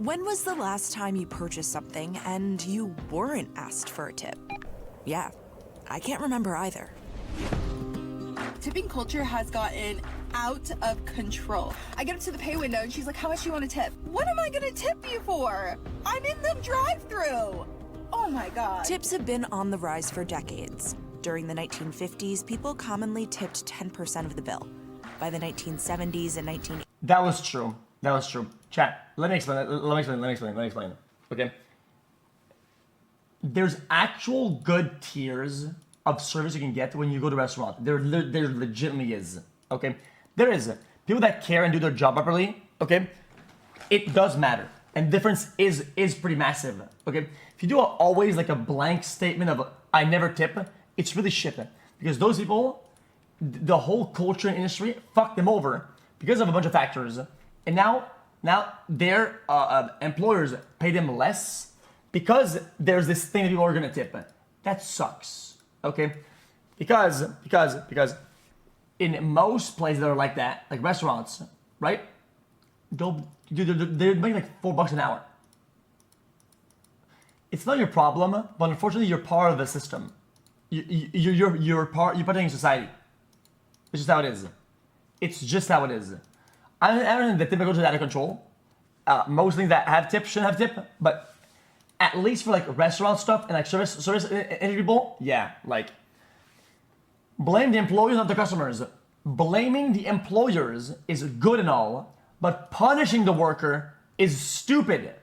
When was the last time you purchased something and you weren't asked for a tip? Yeah, I can't remember either. Tipping culture has gotten out of control. I get up to the pay window and she's like, how much do you want to tip? What am I gonna tip you for? I'm in the drive-thru. Oh my God. Tips have been on the rise for decades. During the 1950s, people commonly tipped 10% of the bill. By the 1970s and 1980s, That was true. That was true. Chat, let me explain. Okay. There's actual good tiers of service you can get when you go to a restaurant. There legitimately is. Okay. There is. People that care and do their job properly, okay, it does matter. And difference is pretty massive. Okay. If you do always like a blank statement of I never tip, it's really shit. Because those people, the whole culture and industry fucked them over because of a bunch of factors. And now their employers pay them less because there's this thing that people are gonna tip. That sucks, okay? Because in most places that are like that, like restaurants, right? They're making like $4 an hour. It's not your problem, but unfortunately you're part of the system. You're part in society. It's just how it is. It's just how it is. I don't think the tip goes out of control. Most things that have tips shouldn't have tip, but at least for like restaurant stuff and like service industry people, yeah, like blame the employers, not the customers. Blaming the employers is good and all, but punishing the worker is stupid.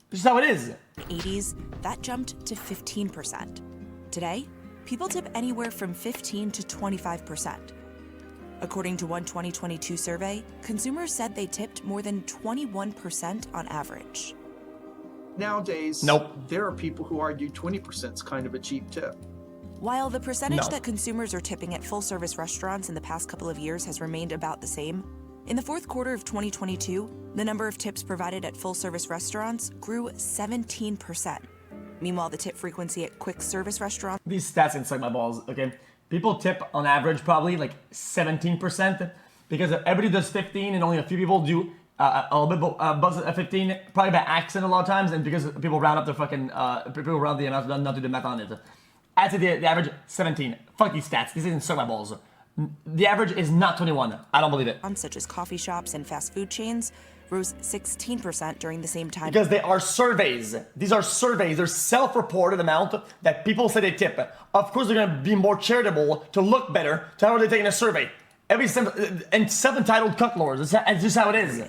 This is how it is. In the 80s, that jumped to 15%. Today, people tip anywhere from 15 to 25%. According to one 2022 survey, consumers said they tipped more than 21% on average. Nowadays, Nope. there are people who argue 20% is kind of a cheap tip. While the percentage No. that consumers are tipping at full-service restaurants in the past couple of years has remained about the same, in the fourth quarter of 2022, the number of tips provided at full-service restaurants grew 17%. Meanwhile, the tip frequency at quick-service restaurants These stats can suck my balls, okay? People tip on average probably like 17% because everybody does 15 and only a few people do a little bit above 15, probably by accident a lot of times, and because people round up their fucking, people round the amount, not do the math on it. I'd say the average 17. Fuck these stats. These didn't suck my balls. The average is not 21. I don't believe it. such as coffee shops and fast food chains rose 16% during the same time. Because they are surveys. These are surveys. They're self-reported amount that people say they tip. Of course, they're gonna be more charitable to look better to how they're taking a survey. And self-entitled cucklords. It's just how it is.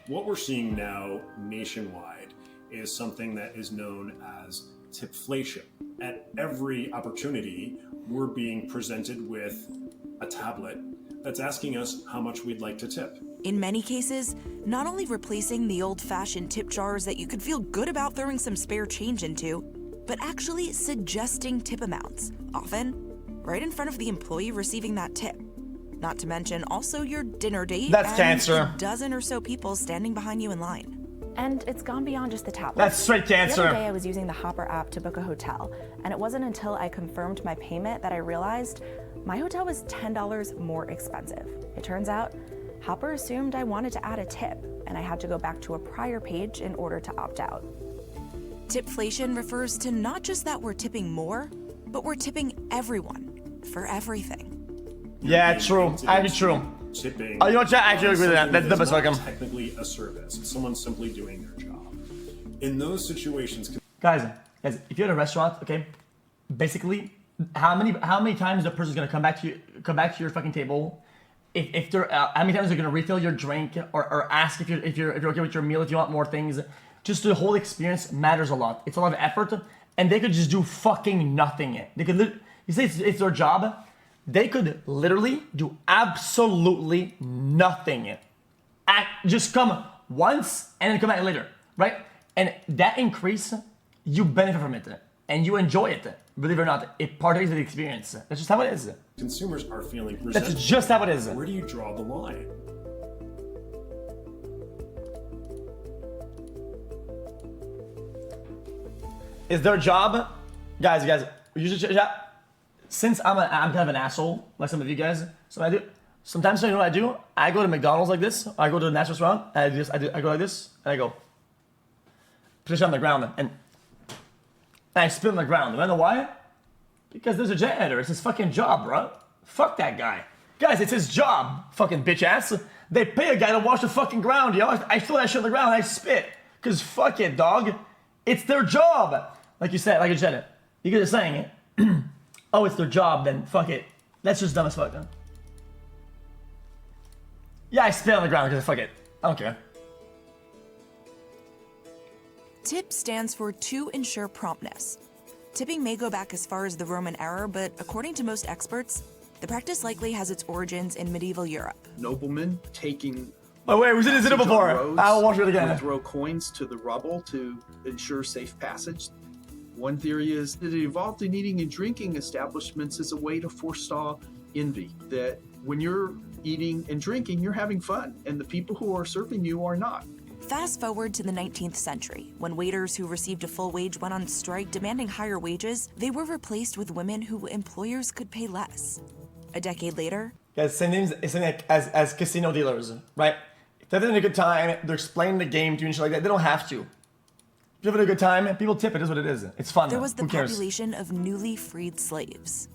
What we're seeing now nationwide is something that is known as tipflation. At every opportunity, we're being presented with a tablet that's asking us how much we'd like to tip. In many cases, not only replacing the old-fashioned tip jars that you could feel good about throwing some spare change into, but actually suggesting tip amounts, often right in front of the employee receiving that tip. Not to mention also your dinner date That's and cancer. a dozen or so people standing behind you in line. And it's gone beyond just the tablet. That's straight The other cancer. day I was using the Hopper app to book a hotel, and it wasn't until I confirmed my payment that I realized my hotel was $10 more expensive. It turns out Hopper assumed I wanted to add a tip, and I had to go back to a prior page in order to opt out. Tipflation refers to not just that we're tipping more, but we're tipping everyone for everything. Yeah, true. Actually true. Tipping. Oh, you know what? I actually agree with that. That's the best not welcome. technically a service. It's someone simply doing their job. In those situations, Guys, if you're at a restaurant, okay, basically, how many times the person's gonna come back to your fucking table? If they're how many times they're gonna refill your drink or ask if you're okay with your meal, if you want more things. Just the whole experience matters a lot. It's a lot of effort, and they could just do fucking nothing. They could you say it's their job. They could literally do absolutely nothing. Just come once and then come back later, right? And that increase, you benefit from it and you enjoy it. Believe it or not, it partakes of the experience. That's just how it is. consumers are feeling That's resentful. just how it is. Where do you draw the line? Is their job, guys, you should, since I'm kind of an asshole, like some of you guys, so Sometimes, you know what I do? I go to McDonald's like this. I go to the next restaurant. And I go like this, and I go position on the ground, and I spit on the ground. You know why? Because there's a janitor. It's his fucking job, bro. Fuck that guy. Guys, it's his job, fucking bitch ass. They pay a guy to wash the fucking ground, yo. I throw that shit on the ground and I spit. Cause fuck it, dog. It's their job. Like you said it. You guys are saying it. Oh, it's their job, then fuck it. That's just dumb as fuck, huh? Yeah, I spit on the ground because fuck it. I don't care. TIP stands for to ensure promptness. Tipping may go back as far as the Roman era, but according to most experts, the practice likely has its origins in medieval Europe. Noblemen taking Oh wait, we did it before. I'll watch it again. would throw coins to the rubble to ensure safe passage. One theory is that it evolved in eating and drinking establishments as a way to forestall envy. That when you're eating and drinking, you're having fun, and the people who are serving you are not. Fast forward to the 19th century, when waiters who received a full wage went on strike demanding higher wages, they were replaced with women who employers could pay less. A decade later, Guys, same names as casino dealers, right? If they're having a good time, they're explaining the game to you and shit like that. They don't have to. If you're having a good time, people tip. It is what it is. It's fun. there was the Who cares? population of newly freed slaves.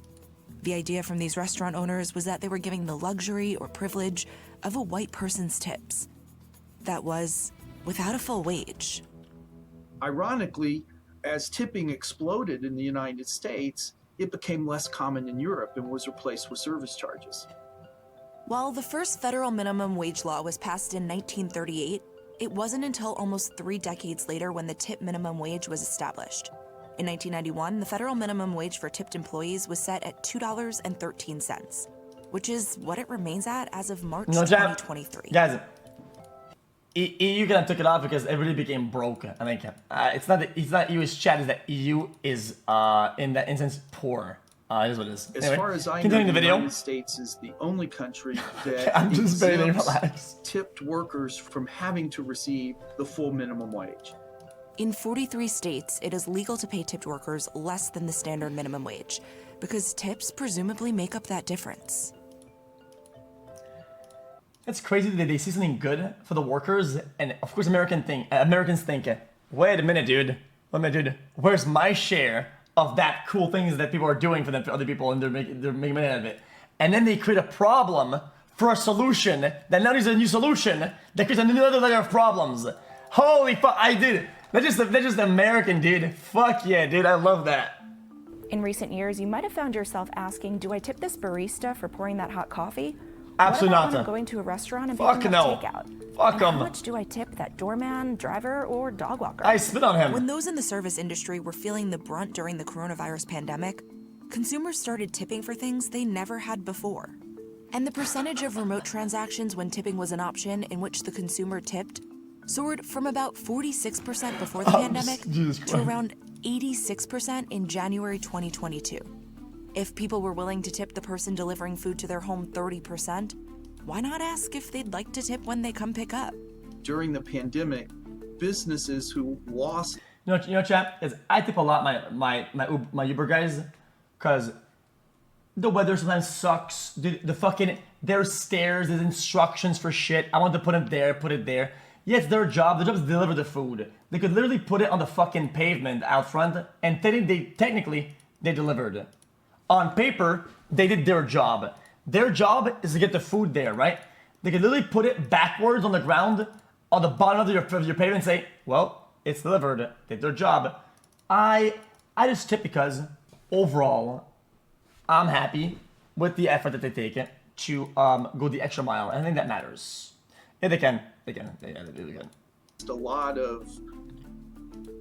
The idea from these restaurant owners was that they were giving the luxury or privilege of a white person's tips. That was without a full wage. Ironically, as tipping exploded in the United States, it became less common in Europe and was replaced with service charges. While the first federal minimum wage law was passed in 1938, it wasn't until almost 3 decades later when the tip minimum wage was established. In 1991, the federal minimum wage for tipped employees was set at $2.13, which is what it remains at as of March 2023. Guys, EU kind of took it off because everybody became broke. I think it's not EU is Chad, is that EU is in that instance poor. Is what it is. As Anyway, far as I know, continuing the the video. United States is the only country that I'm just very exempts relaxed. tipped workers from having to receive the full minimum wage. In 43 states, it is legal to pay tipped workers less than the standard minimum wage, because tips presumably make up that difference. It's crazy that they see something good for the workers, and of course Americans think, wait a minute, dude. Where's my share of that cool things that people are doing for them, for other people, and they're making money out of it? And then they create a problem for a solution that now needs a new solution that creates another layer of problems. Holy fuck, I did. That's just American, dude. Fuck yeah, dude, I love that. In recent years, you might have found yourself asking, do I tip this barista for pouring that hot coffee? Absolutely what about not. when I'm going to a restaurant and Fuck picking no. up takeout? Fuck And 'em. how much do I tip that doorman, driver, or dog walker? I spit on him. When those in the service industry were feeling the brunt during the coronavirus pandemic, consumers started tipping for things they never had before. And the percentage of remote transactions when tipping was an option in which the consumer tipped soared from about 46% before the pandemic Jesus to Christ. around 86% in January 2022. If people were willing to tip the person delivering food to their home 30%, why not ask if they'd like to tip when they come pick up? During the pandemic, businesses who lost You know, chat, is I tip a lot my Uber guys, cause the weather sometimes sucks. The fucking there's stairs, there's instructions for shit. I want to put it there, put it there. Yeah, it's their job. Their job is to deliver the food. They could literally put it on the fucking pavement out front, and technically they delivered. On paper, they did their job. Their job is to get the food there, right? They could literally put it backwards on the ground, on the bottom of your pavement, and say, "Well, it's delivered. They did their job." I just tip because overall, I'm happy with the effort that they take to go the extra mile, and I think that matters. Yeah, they can. They really can. a lot of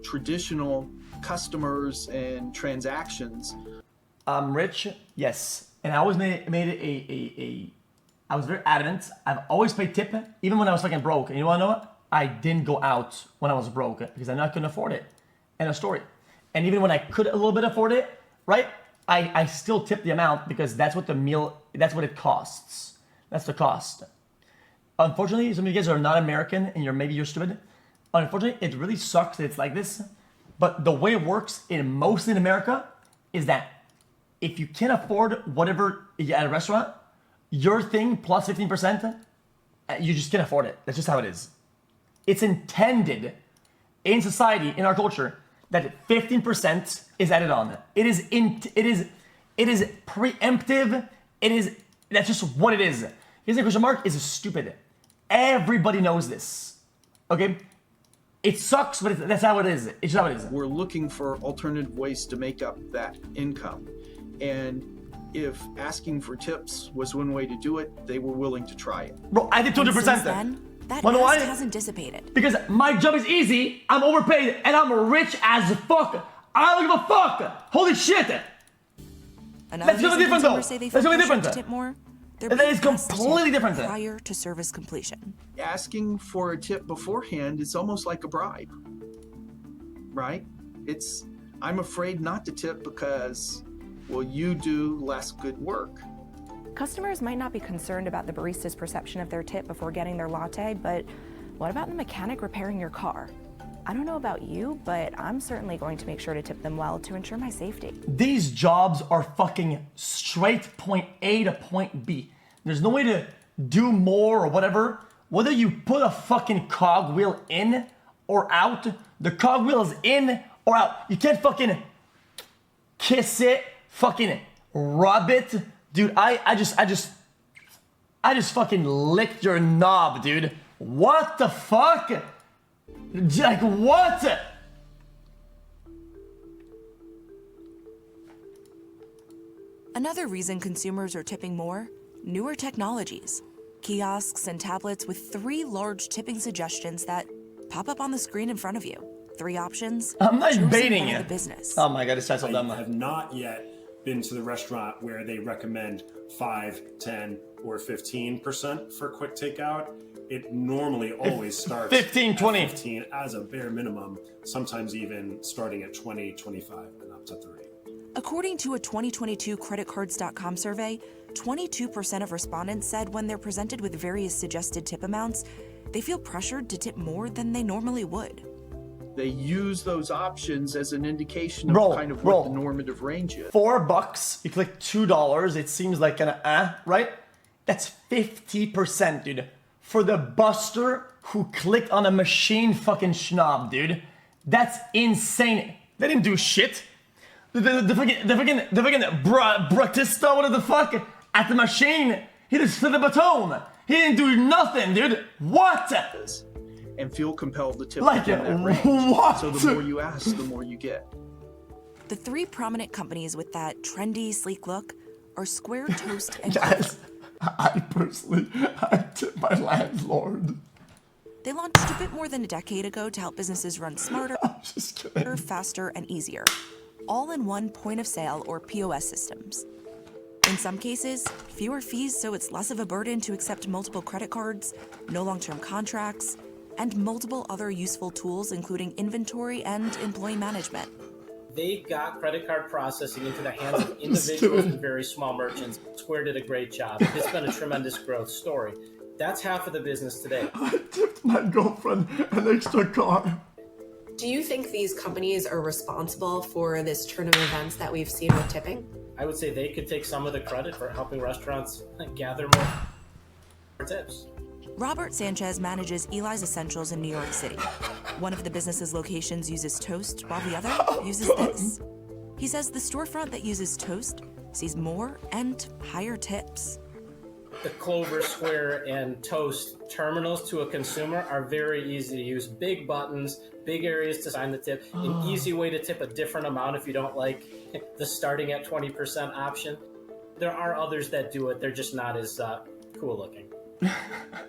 traditional customers and transactions. Rich, yes, and I always made it I was very adamant. I've always paid tip, even when I was fucking broke. And you wanna know what? I didn't go out when I was broke because I couldn't afford it. End of story. And even when I could a little bit afford it, right? I still tip the amount because that's what that's what it costs. That's the cost. Unfortunately, some of you guys are not American and maybe you're stupid. Unfortunately, it really sucks that it's like this. But the way it works mostly in America is that if you can't afford whatever you get at a restaurant, your thing plus 15%, you just can't afford it. That's just how it is. It's intended in society, in our culture, that 15% is added on. It is preemptive. That's just what it is. Using a question mark is stupid. Everybody knows this. Okay? It sucks, but that's how it is. It's just how it is. We're looking for alternative ways to make up that income. And if asking for tips was one way to do it, they were willing to try it. Bro, I did 200%. Since then, that Wanna know ask why? hasn't dissipated. Because my job is easy, I'm overpaid, and I'm rich as fuck. I don't give a fuck. Holy shit. Another That's really reason different, though. consumers say they That's feel really pressured different. to tip more. They're That being is asked to completely tip different. prior to service completion. Asking for a tip beforehand is almost like a bribe, right? I'm afraid not to tip because, well, you do less good work. Customers might not be concerned about the barista's perception of their tip before getting their latte, but what about the mechanic repairing your car? I don't know about you, but I'm certainly going to make sure to tip them well to ensure my safety. These jobs are fucking straight point A to point B. There's no way to do more or whatever. Whether you put a fucking cogwheel in or out, the cogwheel is in or out. You can't fucking kiss it, fucking rub it. Dude, I just fucking licked your knob, dude. What the fuck? Like, what? Another reason consumers are tipping more, newer technologies. Kiosks and tablets with 3 large tipping suggestions that pop up on the screen in front of you. 3 options. I'm not choosing baiting by you. the business. Oh my god, it's so dumb. I have not yet been to the restaurant where they recommend 5, 10, or 15% for quick takeout. It normally always starts 15, 20. at 15 as a bare minimum, sometimes even starting at 20, 25, and up to 30. According to a 2022 creditcards.com survey, 22% of respondents said when they're presented with various suggested tip amounts, they feel pressured to tip more than they normally would. They use those options as an indication of Bro, kind of bro. what the normative range is. $4, you click $2, it seems like right? That's 50%, dude. For the buster who clicked on a machine fucking schnob, dude. That's insane. They didn't do shit. The fucking Bratista, whatever the fuck, at the machine, he just flipped the baton. He didn't do nothing, dude. What? And feel compelled to tip Like, within that range. what? So the more you ask, the more you get. The 3 prominent companies with that trendy, sleek look are Square, Toast, and Guys, I tip my landlord. They launched a bit more than a decade ago to help businesses run smarter, Just kidding. faster, and easier, all in one point of sale or POS systems. In some cases, fewer fees so it's less of a burden to accept multiple credit cards, no long-term contracts, and multiple other useful tools including inventory and employee management. They got credit card processing into the hands of individuals and very small merchants. Square did a great job. It's been a tremendous growth story. That's half of the business today. I tipped my girlfriend an extra car. Do you think these companies are responsible for this turn of events that we've seen with tipping? I would say they could take some of the credit for helping restaurants gather more tips. Robert Sanchez manages Eli's Essentials in New York City. One of the business's locations uses Toast, while the other uses this. He says the storefront that uses Toast sees more and higher tips. The Clover, Square, and Toast terminals to a consumer are very easy to use. Big buttons, big areas to sign the tip, an easy way to tip a different amount if you don't like the starting at 20% option. There are others that do it, they're just not as cool looking.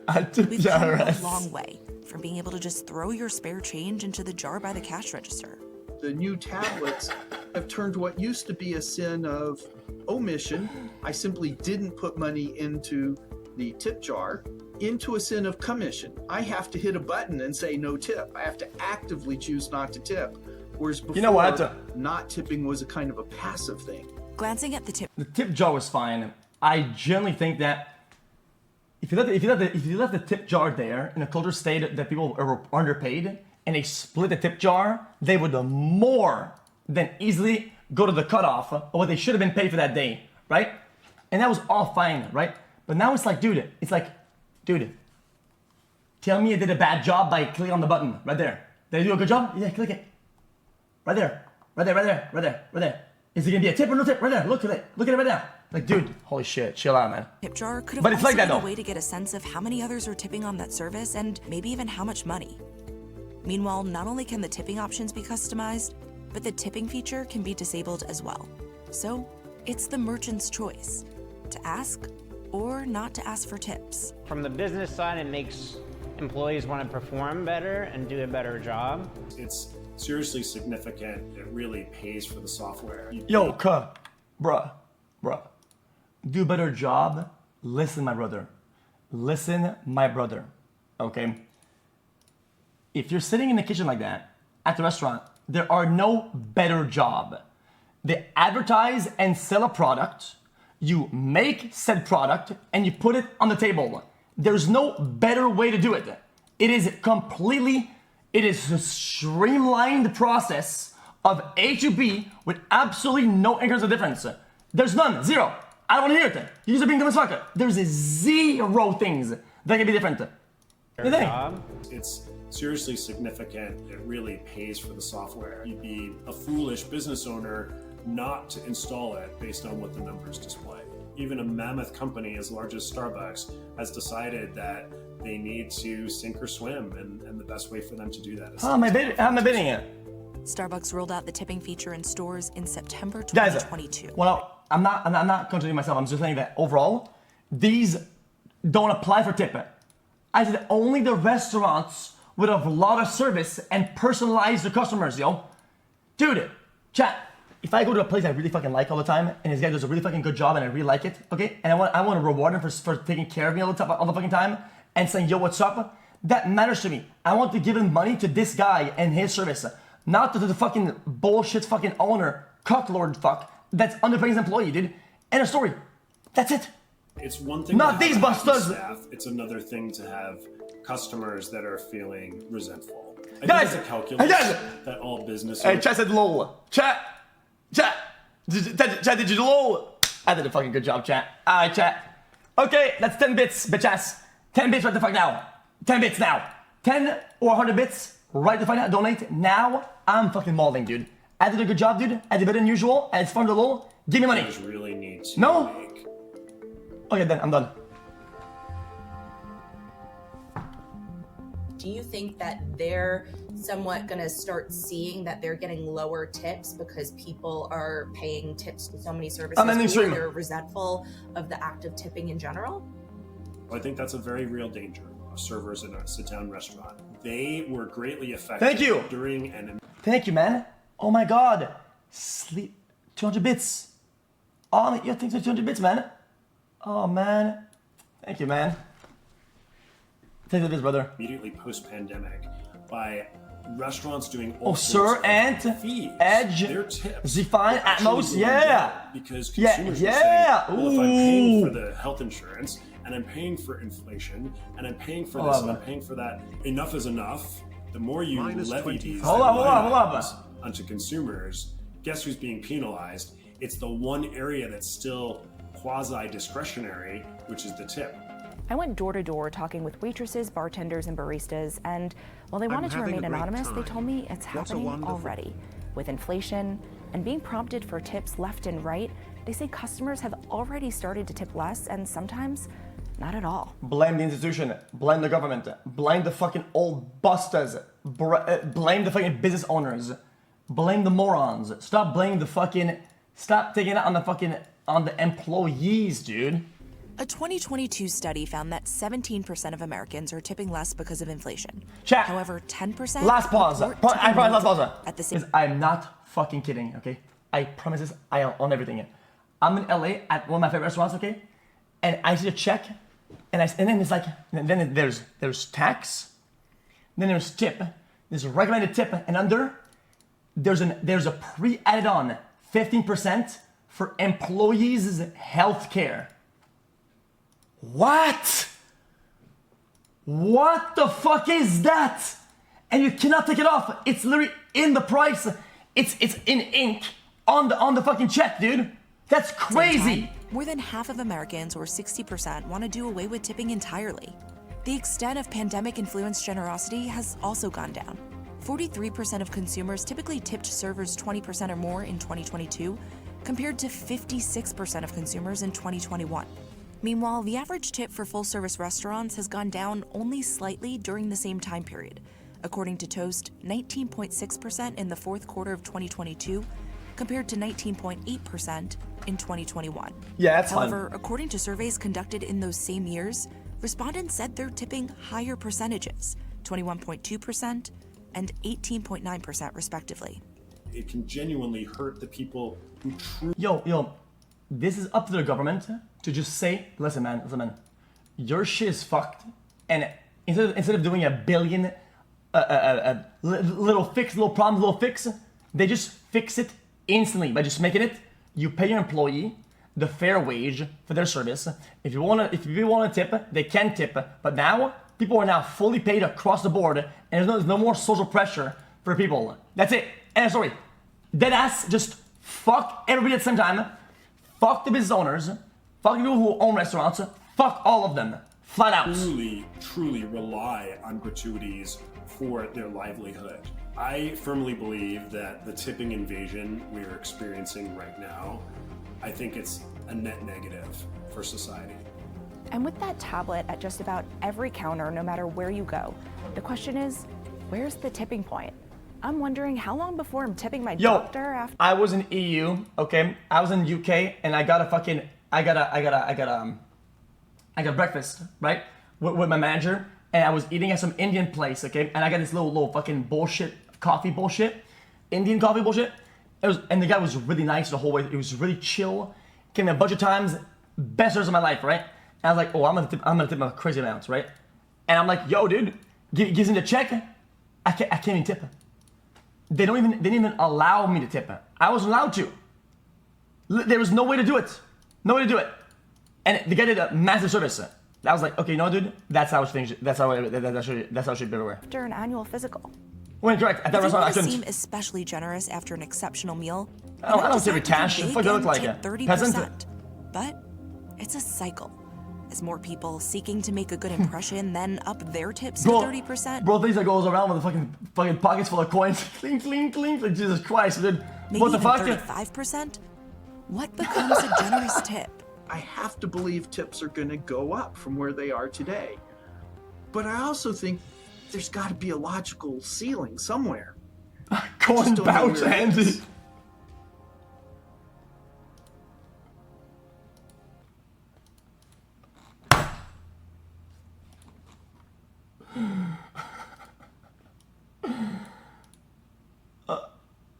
I tipped We've the come a IRS. long way from being able to just throw your spare change into the jar by the cash register. The new tablets have turned what used to be a sin of omission, I simply didn't put money into the tip jar, into a sin of commission. I have to hit a button and say no tip. I have to actively choose not to tip. Whereas before, You know what? not tipping was a kind of a passive thing. Glancing at the tip The tip jar was fine. I generally think that if you left the tip jar there in a culture state that people are underpaid and they split the tip jar, they would more than easily go to the cutoff of what they should have been paid for that day, right? And that was all fine, right? But now it's like, dude, tell me I did a bad job by clicking on the button right there. Did I do a good job? Yeah, click it. Right there. Right there. Is it gonna be a tip or no tip? Right there. Look at it right now. Like, dude, holy shit, chill out, man. Tip jar could have But it's also like that, been a though. way to get a sense of how many others are tipping on that service and maybe even how much money. Meanwhile, not only can the tipping options be customized, but the tipping feature can be disabled as well. So it's the merchant's choice to ask or not to ask for tips. From the business side, it makes employees want to perform better and do a better job. It's seriously significant. It really pays for the software. Yo, bruh. Do a better job. Listen, my brother. Okay? If you're sitting in the kitchen like that at the restaurant, there are no better job. They advertise and sell a product. You make said product and you put it on the table. There's no better way to do it. It is a streamlined process of A to B with absolutely no increment of difference. There's none, zero. I don't want to hear it. You are being dumb as fuck. There's zero things that can be different. You think? It's seriously significant. It really pays for the software. You'd be a foolish business owner not to install it based on what the numbers display. Even a mammoth company as large as Starbucks has decided that they need to sink or swim, and the best way for them to do that is... How am I bidding it? Starbucks rolled out the tipping feature in stores in September Guys, 2022. well, I'm not contradicting myself. I'm just saying that overall, these don't apply for tip. I said only the restaurants with a lot of service and personalize their customers, yo. Dude, chat. If I go to a place I really fucking like all the time, and this guy does a really fucking good job, and I really like it, okay, and I want to reward him for taking care of me all the fucking time, and saying, yo, what's up? That matters to me. I want to give him money to this guy and his service, not to the fucking bullshit fucking owner, cucklord fuck, that's underpaying his employee, dude. End of story. That's it. It's one thing Not to have these a happy bastards. staff. It's another thing to have customers that are feeling resentful. I Guys, think it's a calculus guys. that all business Hey, chat said lol. Chat, did you lol? I did a fucking good job, chat. Alright, chat. Okay, that's 10 bits, bitch ass. 10 bits right the fuck now. 10 bits now. 10 or 100 bits right the fuck now. Donate now. I'm fucking mauling, dude. I did a good job, dude. I did better than usual. And it's fun to lol. Give me money. Just really need to No. make. Okay, then I'm done. Do you think that they're somewhat going to start seeing that they're getting lower tips because people are paying tips to so many services, I'm ending or stream. they're resentful of the act of tipping in general? I think that's a very real danger of servers in a sit-down restaurant. They were greatly affected Thank you. during and Thank you, man. Oh my god. Sleep. 200 bits. Oh, yeah, thanks for 200 bits, man. Oh, man. Thank you, man. Thank you, brother. immediately post-pandemic by restaurants doing all Oh, sorts Sir, of Ant, fees. Edge, Their tips Zfine, were actually Atmos, going yeah. down because Yeah, consumers yeah. were saying, well, if I'm paying for Ooh. the health insurance and I'm paying for inflation and I'm paying for Hold this on, and I'm man. paying for that, enough is enough. The more you Minus levy 25. these Hold on, hold on, hold on. items onto consumers, guess who's being penalized? It's the one area that's still quasi-discretionary, which is the tip. I went door to door talking with waitresses, bartenders, and baristas, and while they wanted to having remain a great anonymous, they time. told me it's What a happening wonderful- already. With inflation and being prompted for tips left and right, they say customers have already started to tip less and sometimes not at all. Blame the institution. Blame the government. Blame the fucking old busters. Blame the fucking business owners. Blame the morons. Stop blaming the fucking... Stop taking it on the employees, dude. A 2022 study found that 17% of Americans are tipping less because of inflation. Chat. However, 10% Last pause. report I tipping promise last more pause. at the same. Because I'm not fucking kidding, okay? I promise this. I own everything. I'm in LA at one of my favorite restaurants, okay? And I see a check, and then it's like, and then there's tax, then there's tip, there's a recommended tip, and under there's a pre-added on 15% for employees' health care. What? What the fuck is that? And you cannot take it off. It's literally in the price. It's in ink on the fucking check, dude. That's crazy. More than half of Americans, or 60%, want to do away with tipping entirely. The extent of pandemic-influenced generosity has also gone down. 43% of consumers typically tipped servers 20% or more in 2022, compared to 56% of consumers in 2021. Meanwhile, the average tip for full-service restaurants has gone down only slightly during the same time period. According to Toast, 19.6% in the fourth quarter of 2022, compared to 19.8% in 2021. Yeah, that's However, fine. according to surveys conducted in those same years, respondents said they're tipping higher percentages, 21.2% and 18.9% respectively. It can genuinely hurt the people who truly Yo, this is up to the government to just say, listen man, your shit is fucked, and instead of doing a billion little fix, they just fix it instantly by just making it, you pay your employee the fair wage for their service. If you want to tip, they can tip, but now people are now fully paid across the board, and there's no more social pressure for people. That's it. End of story. Deadass, just fuck everybody at the same time. Fuck the business owners. Fuck the people who own restaurants. Fuck all of them. Flat out. truly rely on gratuities for their livelihood. I firmly believe that the tipping invasion we're experiencing right now, I think it's a net negative for society. And with that tablet at just about every counter, no matter where you go, the question is, where's the tipping point? I'm wondering how long before I'm tipping my doctor after. I was in EU, okay? I was in UK, and I got breakfast, right? With my manager, and I was eating at some Indian place, okay? And I got this little fucking coffee bullshit, Indian coffee bullshit. And the guy was really nice the whole way. It was really chill. Came in a bunch of times, best service of my life, right? And I was like, oh, I'm gonna tip my crazy amounts, right? And I'm like, yo, dude, gives me the check. I can't even tip. They didn't even allow me to tip. I wasn't allowed to. There was no way to do it. No way to do it. And the guy did a massive service. I was like, okay, no, dude, that's how it should be everywhere. After an annual physical. When correct, at that If you restaurant, I want to couldn't. seem especially generous after an exceptional meal, I don't tip with cash. What do you look like? A 30%. peasant? But it's a cycle. As more people seeking to make a good impression then up their tips to 30%. Bro thinks that goes around with a fucking pockets full of coins. Clink, clink, clink. Like, Jesus Christ, dude. Maybe What the even fuck? 35%? What becomes a generous tip? I have to believe tips are going to go up from where they are today. But I also think there's got to be a logical ceiling somewhere. Coin don't know pouch where it handy. is.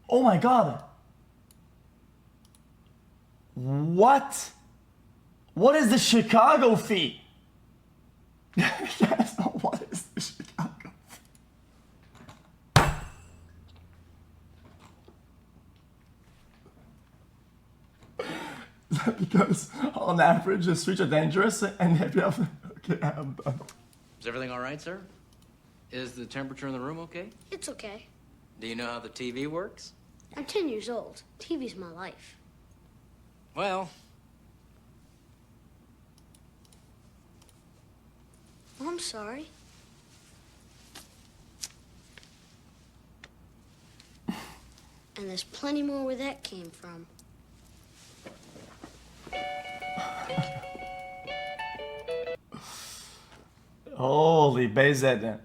Oh my god. What? What is the Chicago fee? Yes, what is the Chicago fee? Is that because on average the streets are dangerous and if you have okay, I'm done. Is everything all right, sir? Is the temperature in the room okay? It's okay. Do you know how the TV works? I'm 10 years old. TV's my life. Well, Oh, I'm sorry. And there's plenty more where that came from. Holy Bezed.